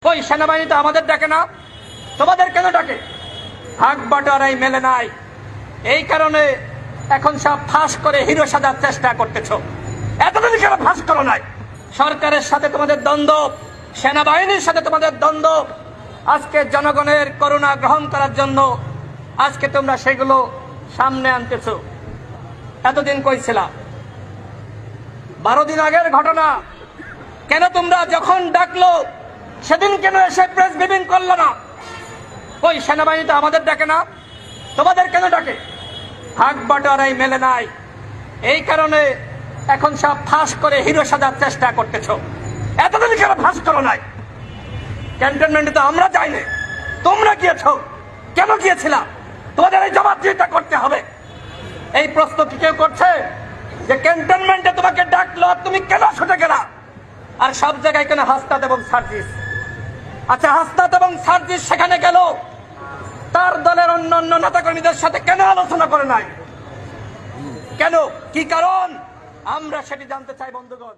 কই সেনাবাহিনী তো আমাদের ডাকে না, তোমাদের কেন ডাকে? ভাগ বাটোয়ারাই মেলে নাই, এই কারণে এখন সব ফাঁস করে হিরো সাজার চেষ্টা করতেছ। এতদিন কেন ফাঁস করো নাই? সরকারের সাথে তোমাদের দ্বন্দ্ব, সেনাবাহিনীর সাথে তোমাদের দ্বন্দ্ব, আজকে জনগণের করুণা গ্রহণ করার জন্য আজকে তোমরা সেগুলো সামনে আনতেছ। এতদিন কইছিলা? 12 দিন আগের ঘটনা, কেন তোমরা যখন ডাকলো সেদিন কেন এসে প্রেস ব্রিফিং করলো না? কই সেনাবাহিনী তো আমাদের ডাকে না, তোমাদের কেন ডাকে? ভাগ বাটোয়ারাই মেলে নাই, এই কারণে এখন সব ফাঁস করে হিরো সাজার চেষ্টা করতেছ। এতদিন কেন ফাঁস করো নাই? ক্যান্টনমেন্টে তো আমরা যাইনি, তোমরা গিয়েছ, কেন গিয়েছিলা? তোমাদের এই জবাবদিহিতা করতে হবে। এই প্রশ্ন কি কেউ করছে যে ক্যান্টনমেন্টে তোমাকে ডাকলো তুমি কেন ছুটে গেলা? আর সব জায়গায় কেন হাসনাত এবং সার্জিস? আচ্ছা, হাসনাত এবং সার্জিস সেখানে গেল, তার দলের অন্যান্য নেতাকর্মীদের সাথে কেন আলোচনা করে নাই? কেন, কি কারণ? আমরা সেটি জানতে চাই বন্ধুগণ।